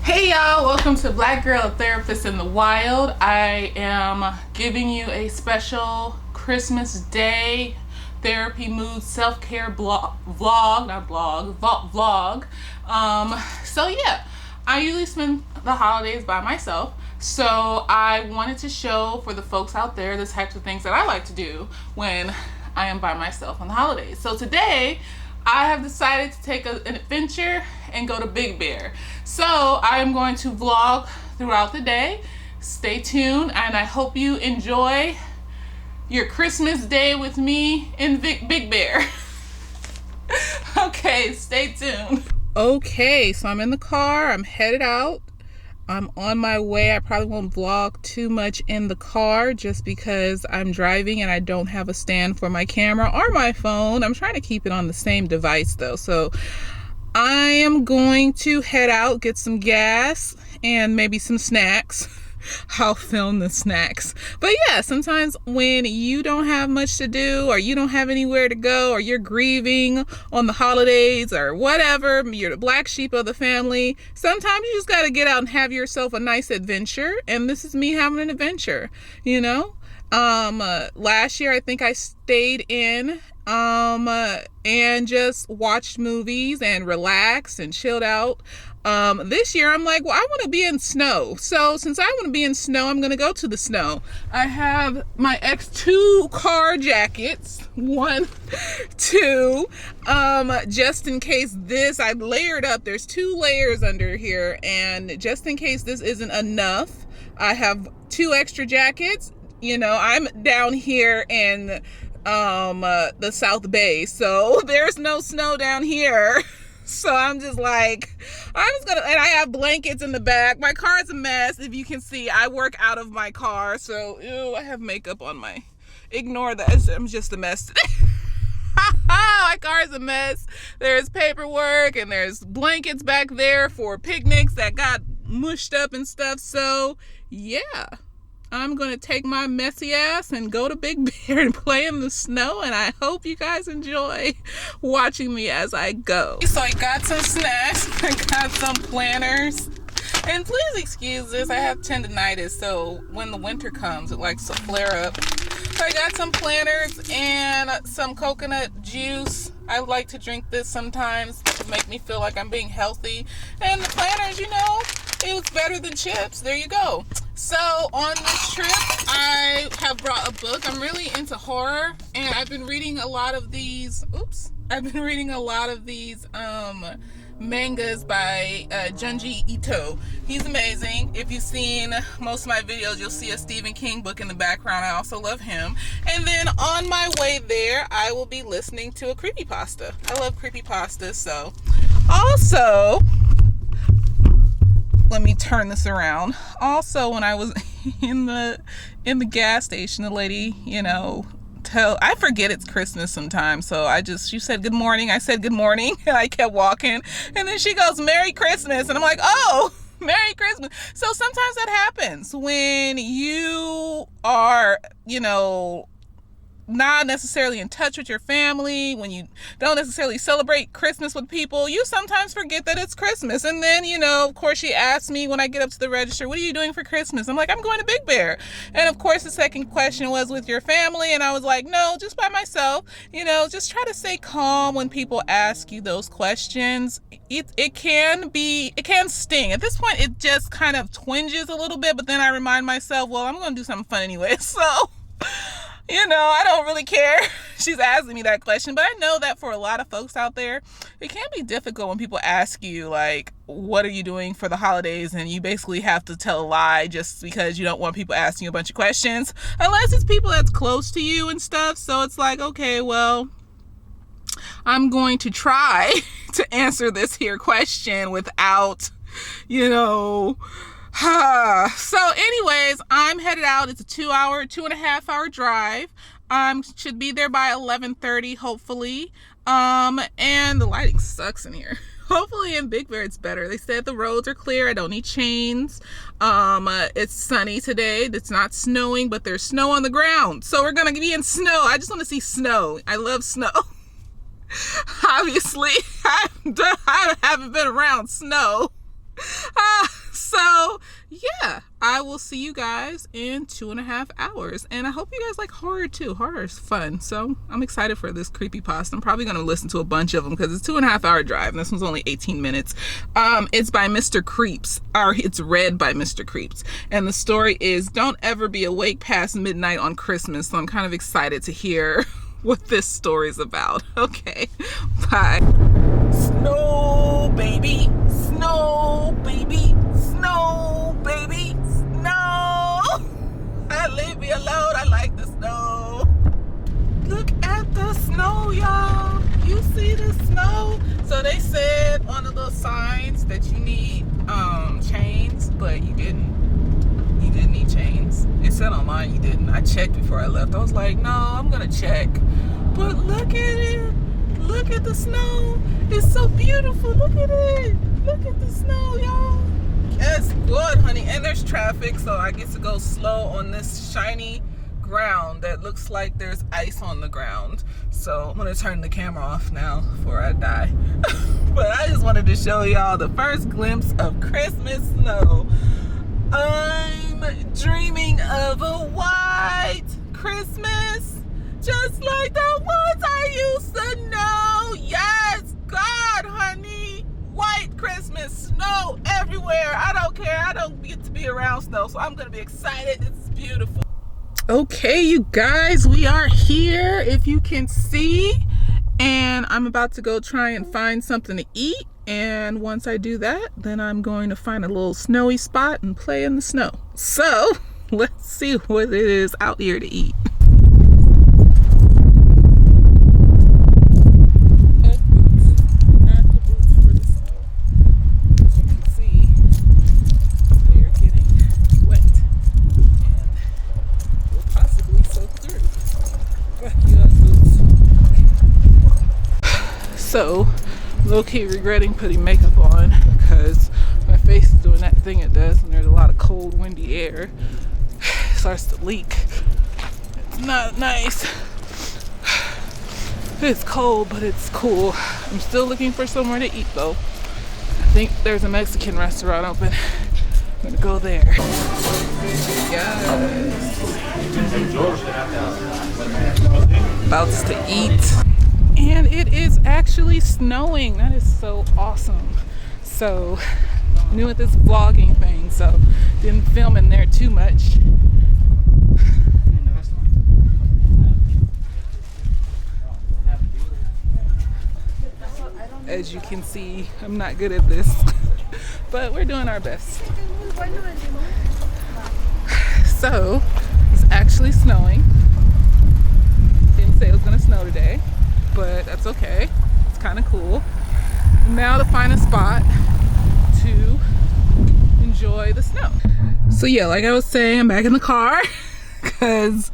Hey y'all, welcome to Black Girl Therapist in the Wild. I am giving you a special Christmas Day therapy mood self-care vlog. So yeah, I usually spend the holidays by myself. So I wanted to show for the folks out there the types of things that I like to do when I am by myself on the holidays. So today, I have decided to take an adventure and go to Big Bear. So I am going to vlog throughout the day. Stay tuned, and I hope you enjoy your Christmas day with me in Big Bear. Okay, stay tuned. Okay, so I'm in the car. I'm headed out. I'm on my way. I probably won't vlog too much in the car just because I'm driving and I don't have a stand for my camera or my phone. I'm trying to keep it on the same device though. So I am going to head out, get some gas and maybe some snacks. I'll film the snacks. But yeah, sometimes when you don't have much to do or you don't have anywhere to go or you're grieving on the holidays or whatever, you're the black sheep of the family, sometimes you just got to get out and have yourself a nice adventure. And this is me having an adventure, you know? Last year I think I stayed in and just watched movies and relaxed and chilled out. This year I'm like, well, I want to be in snow. So since I want to be in snow, I'm going to go to the snow. I have my two car jackets, 1, 2, just in case I layered up. There's 2 layers under here. And just in case this isn't enough, I have 2 extra jackets. You know, I'm down here in, the South Bay, so there's no snow down here. So I'm just like, and I have blankets in the back. My car's a mess. If you can see, I work out of my car. So, I have makeup on ignore that. I'm just a mess today. My car is a mess. There's paperwork and there's blankets back there for picnics that got mushed up and stuff. So, yeah. I'm going to take my messy ass and go to Big Bear and play in the snow, and I hope you guys enjoy watching me as I go. So I got some snacks, I got some planters, and please excuse this, I have tendinitis, so when the winter comes, it likes to flare up. So I got some planters and some coconut juice. I like to drink this sometimes to make me feel like I'm being healthy. And the planters, it was better than chips. There you go. So on this trip, I have brought a book. I'm really into horror, and I've been reading a lot of these. Mangas by Junji Ito. He's amazing. If you've seen most of my videos, you'll see a Stephen King book in the background. I also love him. And then on my way there, I will be listening to a creepypasta. I love creepypastas. So also, let me turn this around. Also, when I was in the gas station, the lady, I forget it's Christmas sometimes, so she said good morning, I said good morning, and I kept walking, and then she goes, Merry Christmas, and I'm like, oh, Merry Christmas. So sometimes that happens when you are, not necessarily in touch with your family, when you don't necessarily celebrate Christmas with people, you sometimes forget that it's Christmas. And then, of course, she asked me when I get up to the register, what are you doing for Christmas? I'm like, I'm going to Big Bear. And of course, the second question was with your family. And I was like, no, just by myself. Just try to stay calm when people ask you those questions. It can sting. At this point, it just kind of twinges a little bit, but then I remind myself, well, I'm going to do something fun anyway. So, I don't really care. She's asking me that question, but I know that for a lot of folks out there, it can be difficult when people ask you, like, what are you doing for the holidays? And you basically have to tell a lie just because you don't want people asking you a bunch of questions, unless it's people that's close to you and stuff. So it's like, okay, well, I'm going to try to answer this here question without, so anyways, I'm headed out. It's a 2.5 hour drive. Should be there by 11:30, hopefully. And the lighting sucks in here. Hopefully in Big Bear it's better. They said the roads are clear. I don't need chains. It's sunny today. It's not snowing, but there's snow on the ground. So we're gonna be in snow. I just want to see snow. I love snow. Obviously, I haven't been around snow. will see you guys in 2.5 hours. And I hope you guys like horror too. Horror is fun. So I'm excited for this creepypasta. I'm probably going to listen to a bunch of them because it's a 2.5 hour drive. And this one's only 18 minutes. It's by Mr. Creeps, or it's read by Mr. Creeps. And the story is, don't ever be awake past midnight on Christmas. So I'm kind of excited to hear what this story's about. Okay, bye. Snow, baby. Snow, baby. Snow, baby. Snow. Leave me alone. I like the snow. Look at the snow, y'all. You see the snow? So they said on the little signs that you need chains, but you didn't. You didn't need chains. It said online you didn't. I checked before I left. I was like, no, I'm gonna check. But look at it. Look at the snow. It's so beautiful. Look at it. Look at the snow, y'all. It's good, honey. And there's traffic, so I get to go slow on this shiny ground that looks like there's ice on the ground. So I'm gonna turn the camera off now before I die. But I just wanted to show y'all the first glimpse of Christmas snow. I'm dreaming of a white Christmas, just like the ones I used to know. Yes, God, honey. White Christmas, snow everywhere. I don't care. I don't get to be around snow, so I'm going to be excited. It's beautiful. Okay, you guys, we are here, if you can see. And I'm about to go try and find something to eat. And once I do that, then I'm going to find a little snowy spot and play in the snow. So let's see what it is out here to eat. Not the boots for the snow. As you can see, they are getting wet and will possibly soak through. But you got boots. So low-key regretting putting makeup on because my face is doing that thing it does, and there's a lot of cold, windy air. It starts to leak. It's not nice. It's cold, but it's cool. I'm still looking for somewhere to eat though. I think there's a Mexican restaurant open. I'm gonna go there. Yes. About to eat. And it is actually snowing. That is so awesome. So, new at this vlogging thing, so didn't film in there too much. As you can see, I'm not good at this, but we're doing our best. So, it's actually snowing. Didn't say it was gonna snow today, but that's okay. It's kind of cool. Now to find a spot to enjoy the snow. So yeah, like I was saying, I'm back in the car because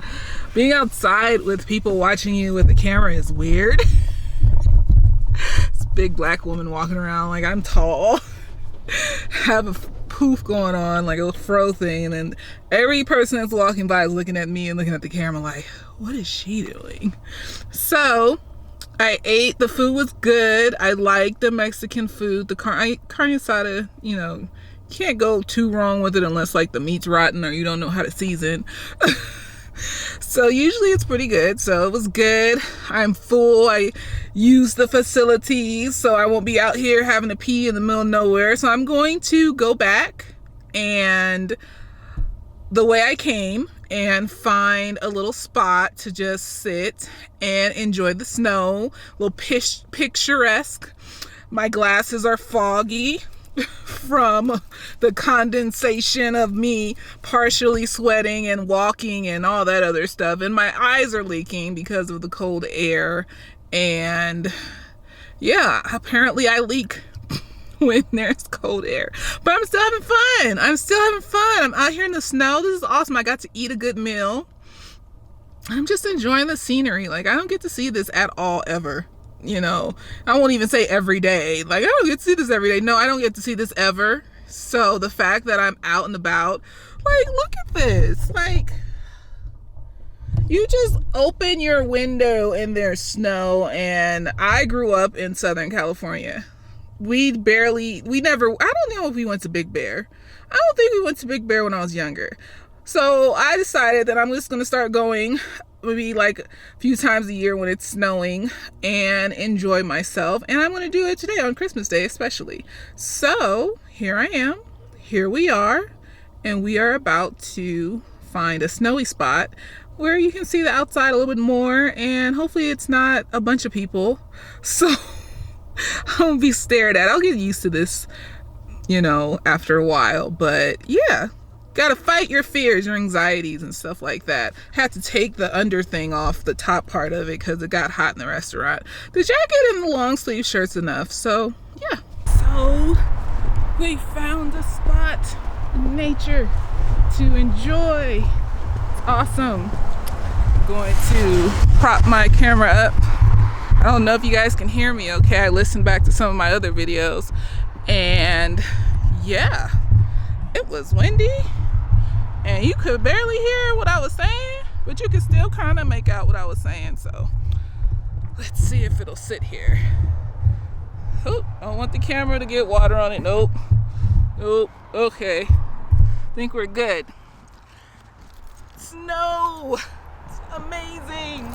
being outside with people watching you with the camera is weird. This big black woman walking around like I'm tall, have a poof going on, like a fro thing, and then every person that's walking by is looking at me and looking at the camera like, what is she doing? So I ate. The food was good. I like the Mexican food. The carne asada, you know, can't go too wrong with it unless like the meat's rotten or you don't know how to season. So usually it's pretty good. So it was good. I'm full. I use the facilities, so I won't be out here having to pee in the middle of nowhere. So I'm going to go back and the way I came and find a little spot to just sit and enjoy the snow. A little picturesque. My glasses are foggy from the condensation of me partially sweating and walking and all that other stuff, and my eyes are leaking because of the cold air. And yeah, apparently I leak when there's cold air, but I'm still having fun. I'm out here in the snow. This is awesome. I got to eat a good meal. I'm just enjoying the scenery. Like, I don't get to see this at all ever. You know, I won't even say every day. Like, I don't get to see this every day. No, I don't get to see this ever. So the fact that I'm out and about, like, look at this. Like, you just open your window and there's snow. And I grew up in Southern California. we never, I don't know if we went to Big Bear. I don't think we went to Big Bear when I was younger. So I decided that I'm just going to start going maybe like a few times a year when it's snowing and enjoy myself. And I'm going to do it today on Christmas Day especially. So here I am. Here we are. And we are about to find a snowy spot where you can see the outside a little bit more. And hopefully it's not a bunch of people. So I won't be stared at. I'll get used to this, after a while. But yeah. Gotta fight your fears, your anxieties and stuff like that. Had to take the under thing off the top part of it because it got hot in the restaurant. The jacket and the long sleeve shirt's enough. So yeah. So we found a spot in nature to enjoy. It's awesome. I'm going to prop my camera up. I don't know if you guys can hear me okay. I listened back to some of my other videos and yeah, it was windy. And you could barely hear what I was saying, but you could still kind of make out what I was saying. So let's see if it'll sit here. Oh, I don't want the camera to get water on it. Nope. Okay. Think we're good. Snow. It's amazing.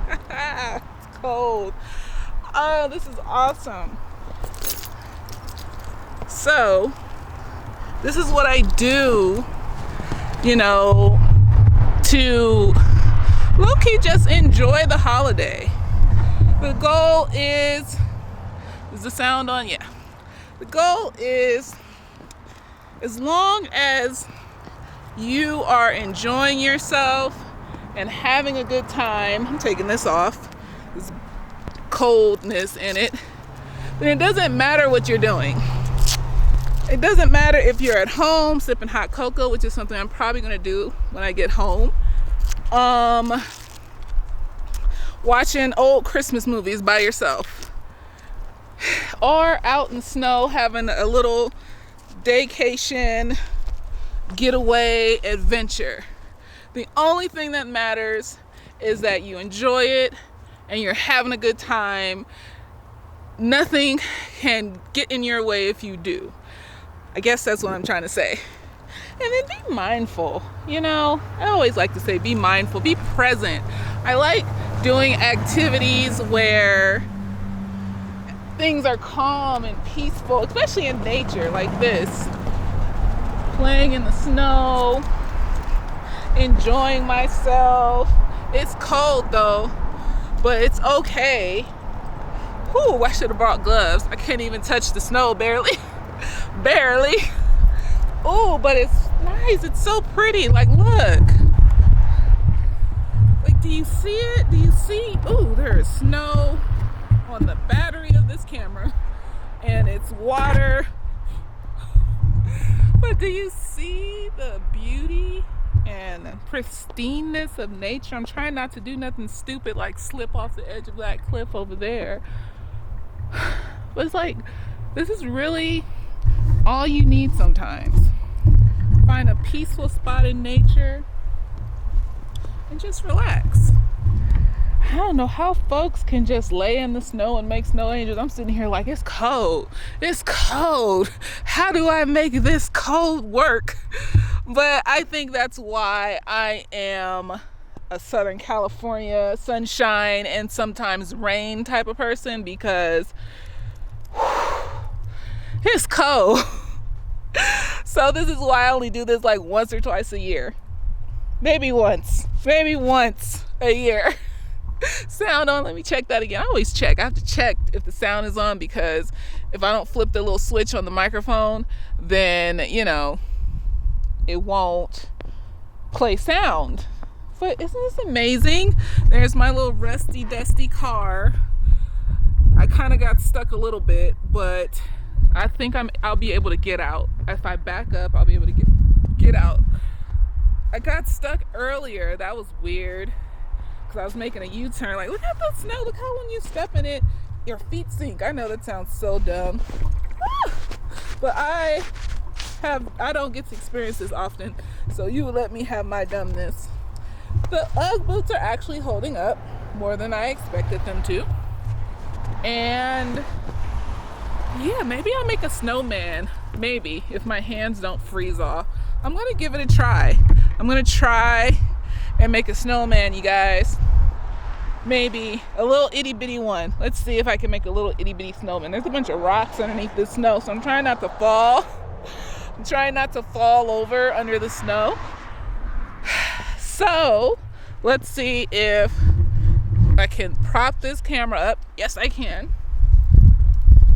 It's cold. Oh, this is awesome. So this is what I do, to low-key just enjoy the holiday. The goal is the sound on? Yeah. The goal is, as long as you are enjoying yourself and having a good time, I'm taking this off, there's coldness in it, then it doesn't matter what you're doing. It doesn't matter if you're at home sipping hot cocoa, which is something I'm probably going to do when I get home. Watching old Christmas movies by yourself. Or out in the snow having a little daycation, getaway, adventure. The only thing that matters is that you enjoy it and you're having a good time. Nothing can get in your way if you do. I guess that's what I'm trying to say. And then be mindful. I always like to say be mindful, be present. I like doing activities where things are calm and peaceful, especially in nature like this. Playing in the snow, enjoying myself. It's cold though, but it's okay. Whew, I should have brought gloves. I can't even touch the snow, barely. Oh, but it's nice. It's so pretty. Like, look. Like, do you see it? Do you see? Oh, there is snow on the battery of this camera. And it's water. But do you see the beauty and pristineness of nature? I'm trying not to do nothing stupid like slip off the edge of that cliff over there. But it's like, this is really all you need sometimes. Find a peaceful spot in nature and just relax. I don't know how folks can just lay in the snow and make snow angels. I'm sitting here like, it's cold. It's cold. How do I make this cold work? But I think that's why I am a Southern California sunshine and sometimes rain type of person, because it's cold. So this is why I only do this like once or twice a year. Maybe once a year. Sound on, let me check that again. I always check. I have to check if the sound is on, because if I don't flip the little switch on the microphone, then, it won't play sound. But isn't this amazing? There's my little rusty, dusty car. I kind of got stuck a little bit, but I think I'll be able to get out. If I back up, I'll be able to get out. I got stuck earlier. That was weird, because I was making a U-turn. Like, look at the snow. Look how when you step in it, your feet sink. I know that sounds so dumb. But I don't get to experience this often, so you will let me have my dumbness. The Ugg boots are actually holding up more than I expected them to. And Yeah, maybe I'll make a snowman. Maybe, if my hands don't freeze off. I'm gonna give it a try. I'm gonna try and make a snowman, you guys. Maybe a little itty bitty one. Let's see if I can make a little itty bitty snowman. There's a bunch of rocks underneath the snow, so I'm trying not to fall. I'm trying not to fall over under the snow. So let's see if I can prop this camera up. Yes, I can.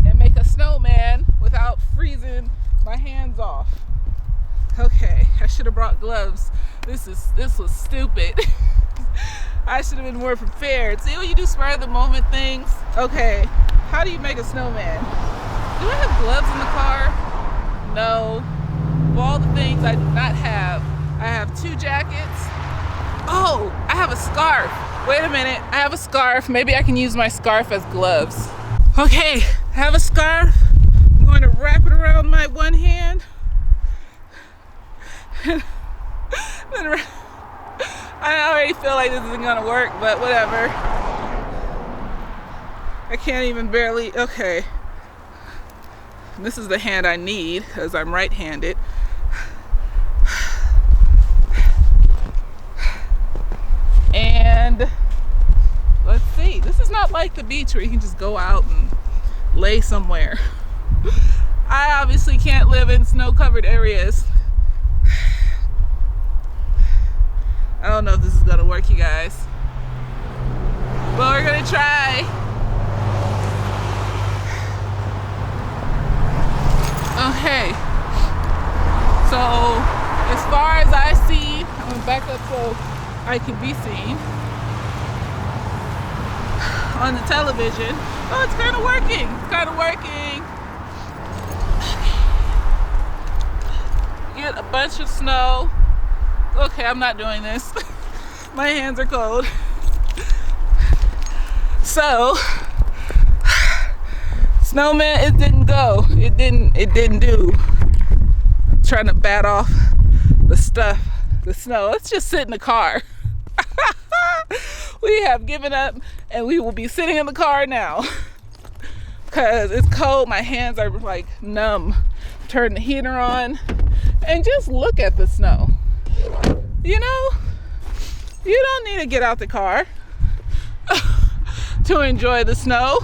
And make a snowman without freezing my hands off. Okay, I should have brought gloves. This was stupid. I should have been more prepared. See when you do spur of the moment things? Okay, how do you make a snowman? Do I have gloves in the car? No. Of all the things I do not have, I have 2 jackets. Oh, I have a scarf. Wait a minute, I have a scarf. Maybe I can use my scarf as gloves. Okay, I have a scarf. I'm going to wrap it around my one hand. I already feel like this isn't gonna work, but whatever. I can't even barely, okay. This is the hand I need because I'm right-handed. And let's see, this is not like the beach where you can just go out and lay somewhere. I obviously can't live in snow-covered areas. I don't know if this is gonna work, you guys. But we're gonna try. Okay. So, as far as I see, I'm gonna back up so I can be seen on the television. Oh, it's kind of working. It's kind of working. Get a bunch of snow. Okay, I'm not doing this. My hands are cold. So, snowman, it didn't go. It didn't do. I'm trying to bat off the stuff, the snow. Let's just sit in the car. We have given up and we will be sitting in the car now. Cause it's cold, my hands are like numb. Turn the heater on and just look at the snow. You know, you don't need to get out the car to enjoy the snow.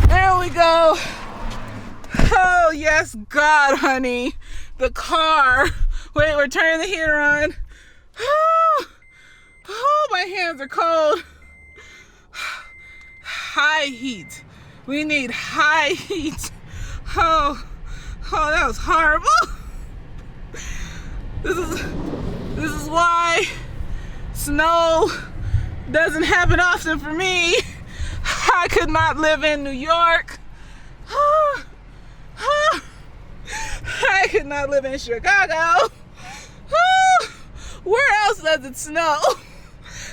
There we go. Oh, yes, God, honey. The car. Wait, we're turning the heater on. Oh, my hands are cold. High heat. We need high heat. Oh, that was horrible. This is why snow doesn't happen often for me. I could not live in New York. I could not live in Chicago. Where else does it snow?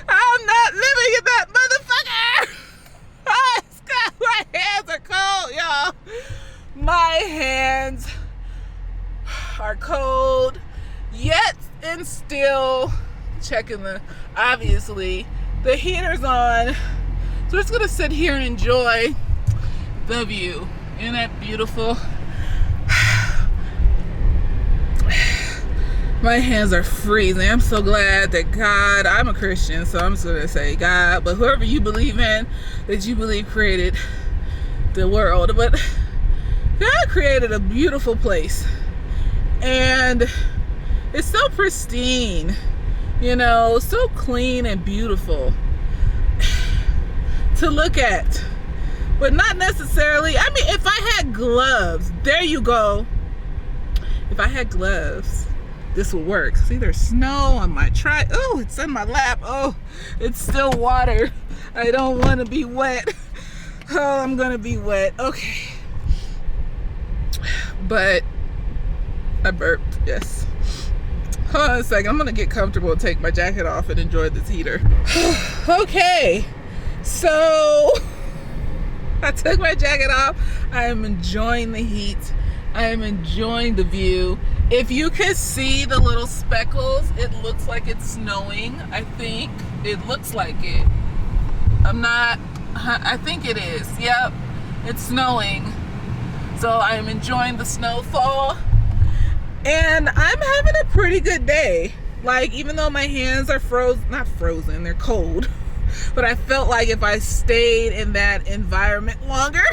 I'm not living in that motherfucker. Oh, God, my hands are cold, y'all. My hands are cold. Yet and still checking obviously the heater's on, so we're just gonna sit here and enjoy the view. Isn't that beautiful? My hands are freezing. I'm so glad that God, I'm a Christian, so I'm just gonna say God, but whoever you believe in, that you believe created the world, but God created a beautiful place, and it's so pristine, you know, so clean and beautiful to look at, but not necessarily. I mean, if I had gloves, there you go. If I had gloves, this will work. See, there's snow on my oh, it's in my lap. Oh, it's still water. I don't want to be wet. Oh, I'm gonna be wet. Okay. But I burped, yes. Hold on a second, I'm gonna get comfortable and take my jacket off and enjoy this heater. Okay, so I took my jacket off. I am enjoying the heat. I am enjoying the view. If you could see the little speckles, it looks like it's snowing. I think it looks like it. I think it is. Yep. It's snowing, so I'm enjoying the snowfall, and I'm having a pretty good day. Like, even though my hands are not frozen, they're cold, but I felt like if I stayed in that environment longer,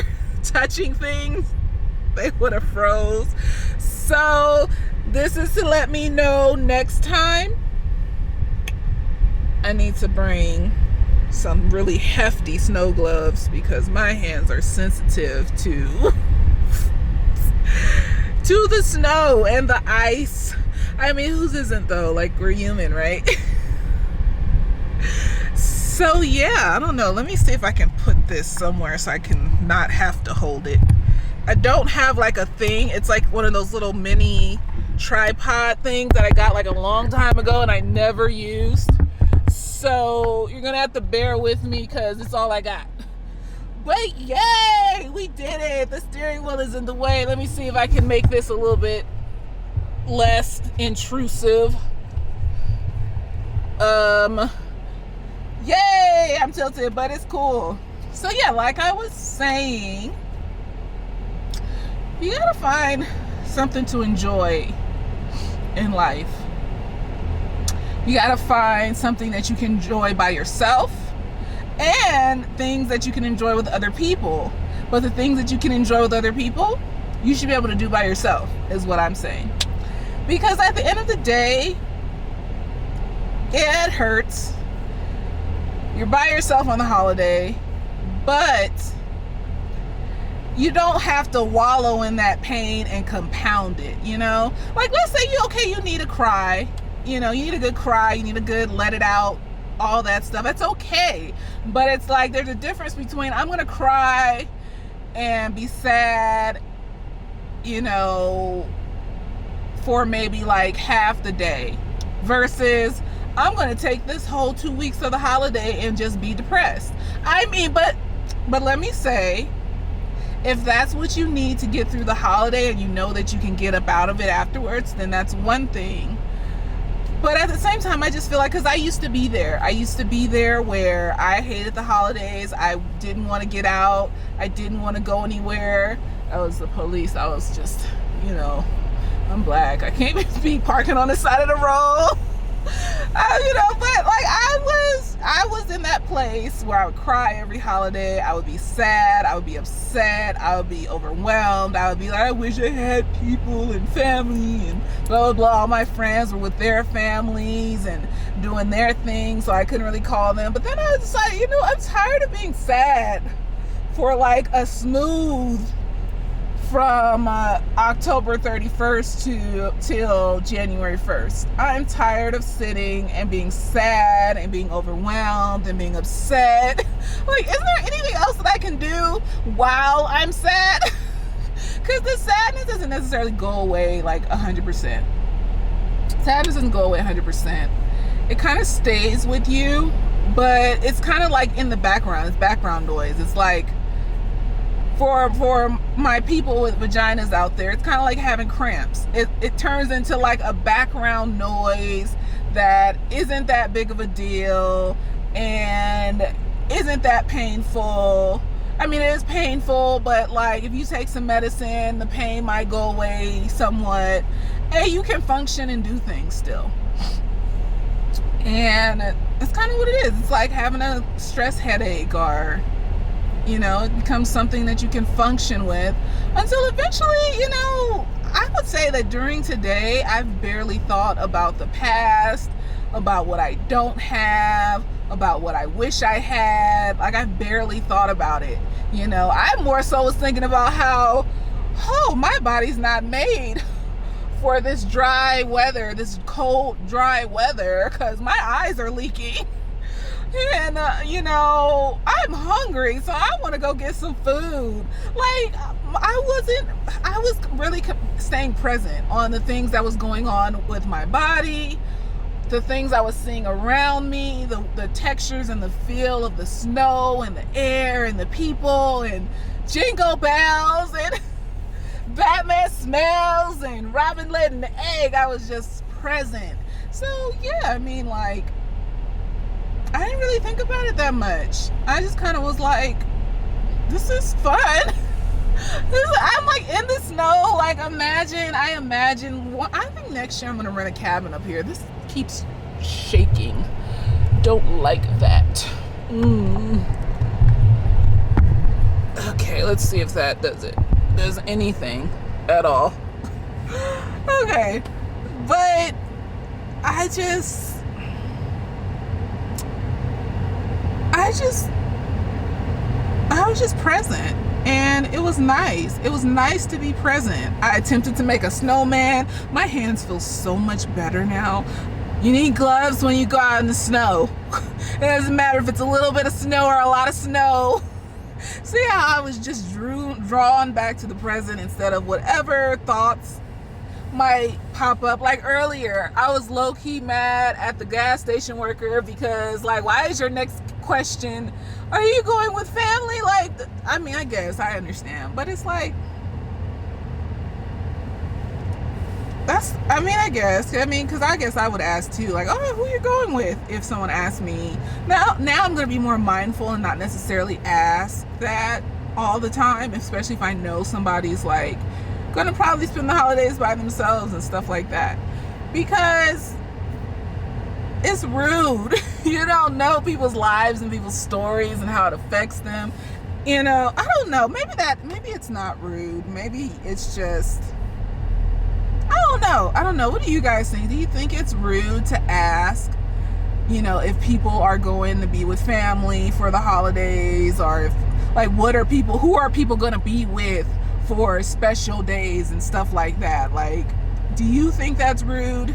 touching things, they would have froze. So this is to let me know next time I need to bring some really hefty snow gloves, because my hands are sensitive to the snow and the ice. I mean, whose isn't though? Like, we're human, right? So yeah, I don't know. Let me see if I can put this somewhere so I can not have to hold it. I don't have like a thing. It's like one of those little mini tripod things that I got like a long time ago and I never used. So you're gonna have to bear with me because it's all I got. But yay, we did it. The steering wheel is in the way. Let me see if I can make this a little bit less intrusive. Yay, I'm tilted, but it's cool. So yeah, like I was saying, you gotta find something to enjoy in life. You gotta find something that you can enjoy by yourself and things that you can enjoy with other people. But the things that you can enjoy with other people, you should be able to do by yourself, is what I'm saying. Because at the end of the day, it hurts. You're by yourself on the holiday, but you don't have to wallow in that pain and compound it, you know? Like, let's say you need a cry. You know, you need a good cry, you need a good let it out, all that stuff. It's okay. But it's like there's a difference between I'm going to cry and be sad, you know, for maybe like half the day, versus I'm going to take this whole 2 weeks of the holiday and just be depressed. I mean, but let me say, if that's what you need to get through the holiday and you know that you can get up out of it afterwards, then that's one thing. But at the same time, I just feel like, because I used to be there. I used to be there where I hated the holidays. I didn't want to get out. I didn't want to go anywhere. I was the police. I was just, you know, I'm black. I can't be parking on the side of the road. You know, but like I was in that place where I would cry every holiday. I would be sad. I would be upset. I would be overwhelmed. I would be like, I wish I had people and family and blah, blah, blah. All my friends were with their families and doing their thing, so I couldn't really call them. But then I decided, you know, I'm tired of being sad for like a smooth from October 31st till January 1st. I'm tired of sitting and being sad and being overwhelmed and being upset. Like, isn't there anything else that I can do while I'm sad? Because the sadness doesn't necessarily go away like 100%. Sadness doesn't go away 100%. It kind of stays with you, but it's kind of like in the background. It's background noise. It's like, for my people with vaginas out there, it's kind of like having cramps. It turns into like a background noise that isn't that big of a deal and isn't that painful. I mean, it is painful, but like if you take some medicine, the pain might go away somewhat, and you can function and do things still. And it's kind of what it is. It's like having a stress headache, or you know, it becomes something that you can function with until eventually, you know, I would say that during today, I've barely thought about the past, about what I don't have, about what I wish I had. Like, I've barely thought about it. You know, I more so was thinking about how, oh, my body's not made for this dry weather, this cold, dry weather, because my eyes are leaking. And, you know, I'm hungry, so I want to go get some food. Like, I was really staying present on the things that was going on with my body, the things I was seeing around me, the textures and the feel of the snow and the air and the people and jingle bells and Batman smells and Robin laid an egg. I was just present. So, yeah, I mean, like, I didn't really think about it that much. I just kind of was like, This is fun. I'm like in the snow. Like I imagine. I think next year I'm gonna rent a cabin up here. This keeps shaking. Don't like that. Okay, let's see if that does anything at all. Okay, but I was just present, and it was nice. It was nice to be present. I attempted to make a snowman. My hands feel so much better now. You need gloves when you go out in the snow. It doesn't matter if it's a little bit of snow or a lot of snow. See how I was just drawn back to the present instead of whatever thoughts might pop up. Like earlier, I was low-key mad at the gas station worker because, like, why is your next question, are you going with family? Like, I mean, I guess I understand, but it's like, because I guess I would ask too, like, oh, who you going with, if someone asked me. Now I'm going to be more mindful and not necessarily ask that all the time, especially if I know somebody's like going to probably spend the holidays by themselves and stuff like that, because it's rude. You don't know people's lives and people's stories and how it affects them. You know, I don't know. Maybe it's not rude. Maybe it's just, I don't know. What do you guys think? Do you think it's rude to ask, you know, if people are going to be with family for the holidays, or if, like, who are people going to be with for special days and stuff like that? Like, do you think that's rude?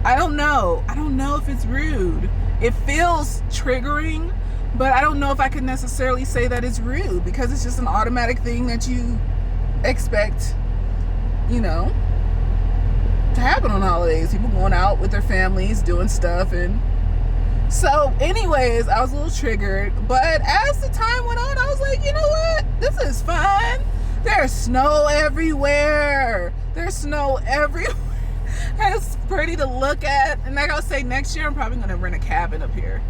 I don't know if it's rude. It feels triggering, but I don't know if I can necessarily say that it's rude, because it's just an automatic thing that you expect, you know, to happen on holidays. People going out with their families, doing stuff. And so anyways, I was a little triggered, but as the time went on, I was like, you know what? This is fun. There's snow everywhere. It's pretty to look at. And like I was saying, next year I'm probably going to rent a cabin up here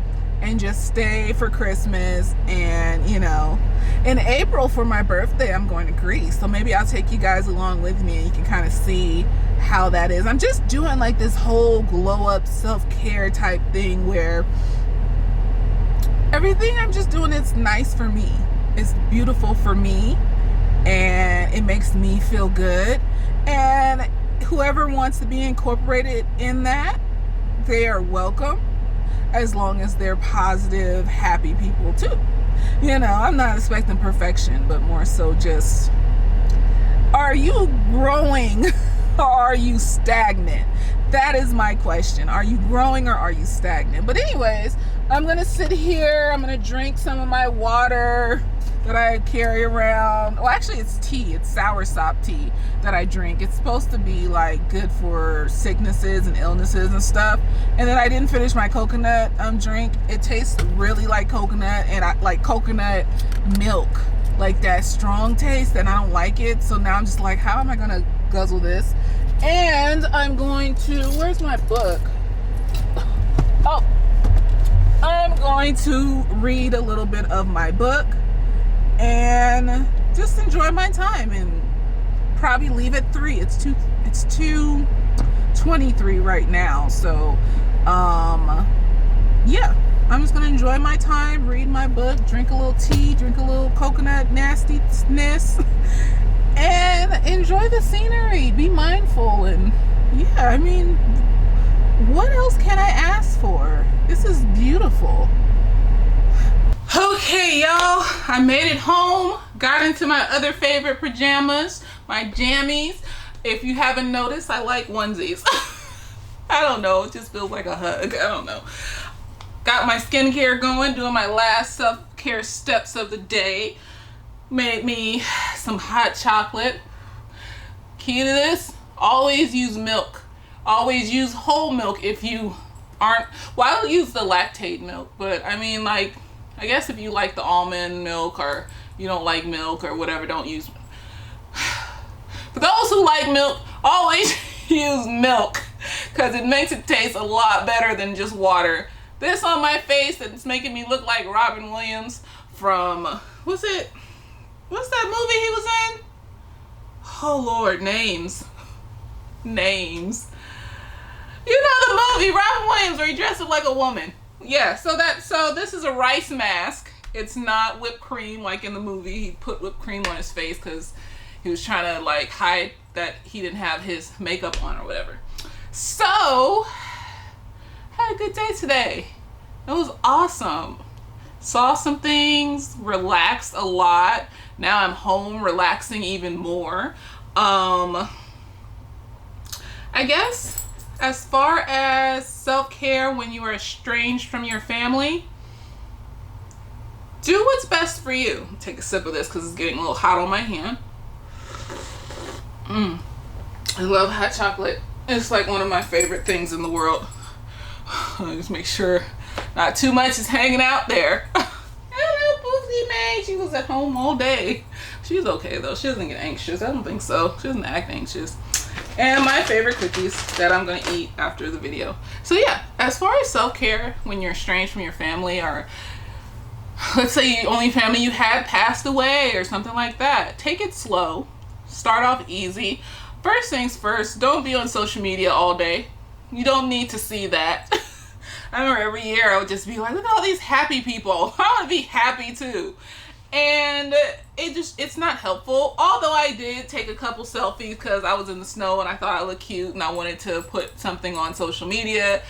and just stay for Christmas. And, you know, in April for my birthday, I'm going to Greece. So maybe I'll take you guys along with me and you can kind of see how that is. I'm just doing like this whole glow up self-care type thing where everything I'm just doing, it's nice for me. It's beautiful for me. And it makes me feel good. And whoever wants to be incorporated in that, they are welcome, as long as they're positive, happy people too. You know, I'm not expecting perfection, but more so just, are you growing or are you stagnant? That is my question. Are you growing or are you stagnant? But anyways, I'm gonna sit here, I'm gonna drink some of my water that I carry around. Well, actually it's tea. It's soursop tea that I drink. It's supposed to be like good for sicknesses and illnesses and stuff. And then I didn't finish my coconut drink. It tastes really like coconut, and I like coconut milk, like that strong taste, and I don't like it. So now I'm just like, how am I gonna guzzle this? And I'm going to, where's my book? Oh, I'm going to read a little bit of my book and just enjoy my time, and probably leave at 3. It's 2:23 right now. So yeah, I'm just gonna enjoy my time, read my book, drink a little tea, drink a little coconut nastiness, and enjoy the scenery, be mindful. And yeah, I mean, what else can I ask for? This is beautiful. Okay, y'all, I made it home, got into my other favorite pajamas, my jammies. If you haven't noticed, I like onesies. I don't know, it just feels like a hug. I don't know. Got my skincare going, doing my last self-care steps of the day. Made me some hot chocolate. Key to this, always use milk. Always use whole milk if you aren't, well, I'll use the lactate milk, but I mean, like, I guess if you like the almond milk, or you don't like milk or whatever, don't use. For those who like milk, always use milk, because it makes it taste a lot better than just water. This on my face, that's making me look like Robin Williams from, what's it? What's that movie he was in? Oh Lord, names. Names. You know the movie, Robin Williams, where he dressed up like a woman. Yeah, so this is a rice mask. It's not whipped cream like in the movie. He put whipped cream on his face because he was trying to like hide that he didn't have his makeup on or whatever. So, had a good day today. It was awesome. Saw some things, relaxed a lot. Now I'm home relaxing even more. I guess as far as self-care when you are estranged from your family, do what's best for you. Take a sip of this because it's getting a little hot on my hand. I love hot chocolate. It's like one of my favorite things in the world. Just make sure not too much is hanging out there. Hello, Boozy May. She was at home all day. She's okay though. She doesn't get anxious. I don't think so. She doesn't act anxious. And my favorite cookies that I'm gonna eat after the video. So yeah, as far as self-care when you're estranged from your family, or let's say the only family you had passed away or something like that, take it slow. Start off easy. First things first, don't be on social media all day. You don't need to see that. I remember every year I would just be like, look at all these happy people. I want to be happy too. And it's not helpful. Although I did take a couple selfies because I was in the snow and I thought I looked cute and I wanted to put something on social media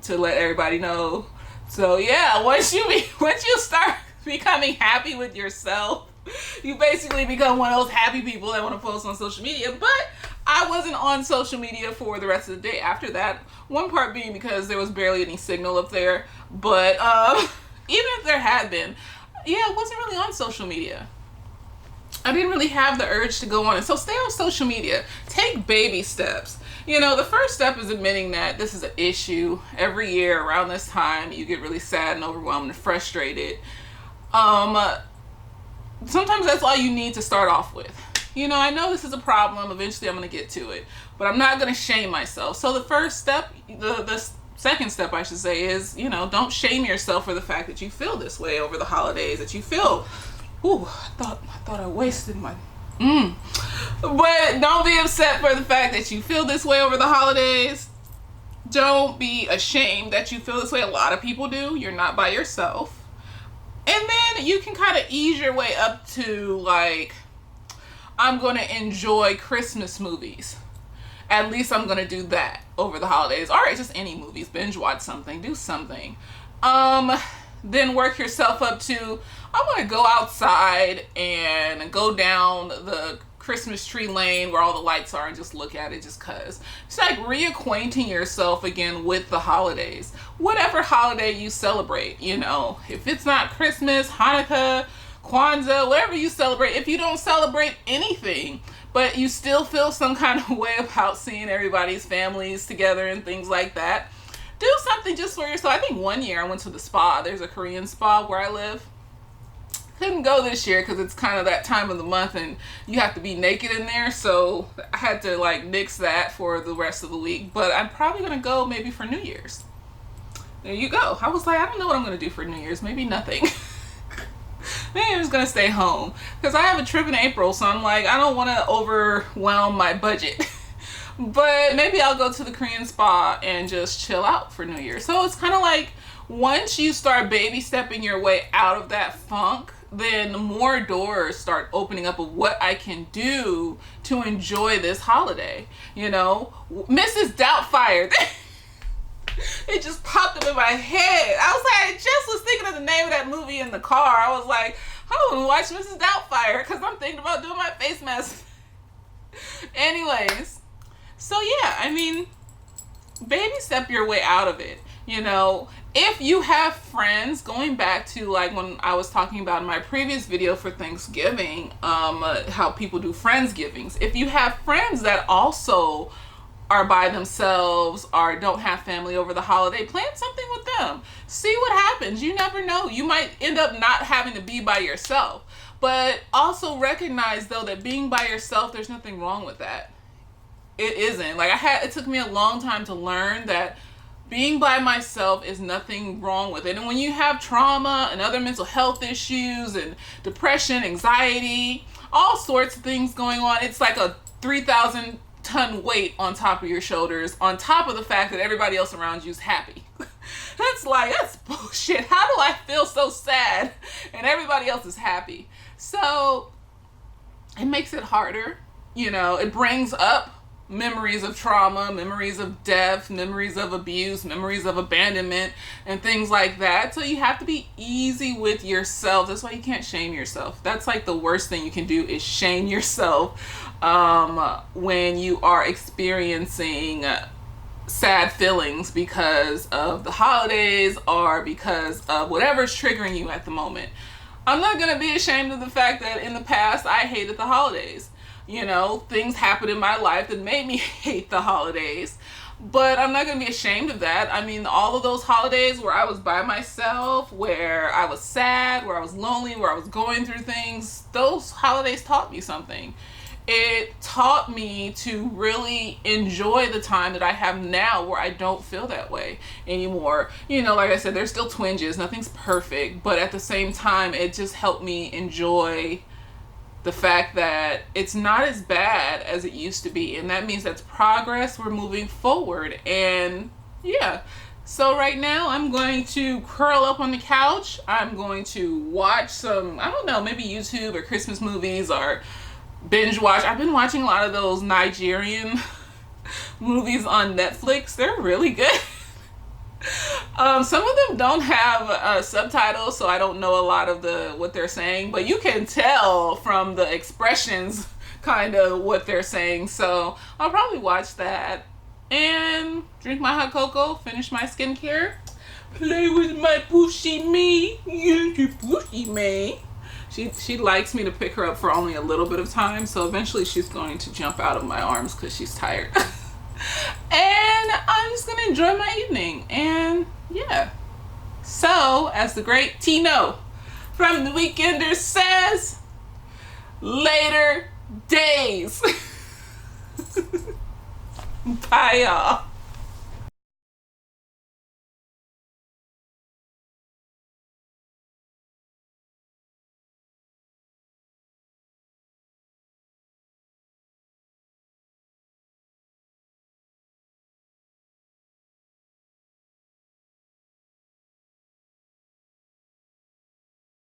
to let everybody know. So yeah, once you start becoming happy with yourself, you basically become one of those happy people that want to post on social media. But I wasn't on social media for the rest of the day after that. One part being because there was barely any signal up there. But even if there had been, yeah, I wasn't really on social media. I didn't really have the urge to go on it. So stay on social media. Take baby steps. You know, the first step is admitting that this is an issue. Every year around this time, you get really sad and overwhelmed and frustrated. Sometimes that's all you need to start off with. You know, I know this is a problem. Eventually I'm going to get to it. But I'm not going to shame myself. So the first step, the second step I should say is, you know, don't shame yourself for the fact that you feel this way over the holidays. That you feel, ooh, I thought I wasted my... But don't be upset for the fact that you feel this way over the holidays. Don't be ashamed that you feel this way. A lot of people do. You're not by yourself. And then you can kind of ease your way up to like, I'm going to enjoy Christmas movies. At least I'm going to do that over the holidays. All right, just any movies. Binge watch something. Do something. Then work yourself up to, I want to go outside and go down the Christmas tree lane where all the lights are and just look at it just cause. It's like reacquainting yourself again with the holidays. Whatever holiday you celebrate, you know, if it's not Christmas, Hanukkah, Kwanzaa, whatever you celebrate, if you don't celebrate anything, but you still feel some kind of way about seeing everybody's families together and things like that, do something just for yourself. I think one year I went to the spa. There's a Korean spa where I live. Couldn't go this year because it's kind of that time of the month and you have to be naked in there, so I had to like nix that for the rest of the week. But I'm probably gonna go maybe for New Year's. There you go. I was like, I don't know what I'm gonna do for New Year's. Maybe nothing. Maybe I'm just gonna stay home because I have a trip in April, so I'm like, I don't want to overwhelm my budget. But maybe I'll go to the Korean spa and just chill out for New Year. So it's kind of like once you start baby stepping your way out of that funk, then more doors start opening up of what I can do to enjoy this holiday. You know, Mrs. Doubtfire. It just popped up in my head. I was like, I just was thinking of the name of that movie in the car. I was like, I want to watch Mrs. Doubtfire because I'm thinking about doing my face mask. Anyways, so yeah, I mean, baby step your way out of it. You know, if you have friends, going back to like when I was talking about in my previous video for Thanksgiving, how people do Friendsgivings. If you have friends that also are by themselves or don't have family over the holiday, plan something with them. See what happens. You never know. You might end up not having to be by yourself. But also recognize though that being by yourself, there's nothing wrong with that. It isn't. Like it took me a long time to learn that being by myself is nothing wrong with it. And when you have trauma and other mental health issues and depression, anxiety, all sorts of things going on, it's like a 3,000 ton weight on top of your shoulders, on top of the fact that everybody else around you is happy. That's bullshit. How do I feel so sad and everybody else is happy? So it makes it harder. It brings up memories of trauma, memories of death, memories of abuse, memories of abandonment, and things like that. So you have to be easy with yourself. That's why you can't shame yourself. That's like the worst thing you can do, is shame yourself when you are experiencing sad feelings because of the holidays or because of whatever's triggering you at the moment. I'm not going to be ashamed of the fact that in the past I hated the holidays. Things happened in my life that made me hate the holidays, but I'm not going to be ashamed of that. I mean, all of those holidays where I was by myself, where I was sad, where I was lonely, where I was going through things, those holidays taught me something. It taught me to really enjoy the time that I have now, where I don't feel that way anymore. Like I said, there's still twinges, nothing's perfect, but at the same time, it just helped me enjoy the fact that it's not as bad as it used to be. And that means that's progress. We're moving forward. And yeah. So right now I'm going to curl up on the couch. I'm going to watch some, I don't know, maybe YouTube or Christmas movies, or binge watch. I've been watching a lot of those Nigerian movies on Netflix. They're really good. Some of them don't have subtitles, so I don't know a lot of what they're saying, but you can tell from the expressions kind of what they're saying. So I'll probably watch that and drink my hot cocoa, finish my skincare, play with my pushy me. Pushy me. She likes me to pick her up for only a little bit of time, so eventually she's going to jump out of my arms because she's tired. And I'm just gonna enjoy my evening. And yeah. So, as the great Tino from The Weekender says, later days. Bye, y'all.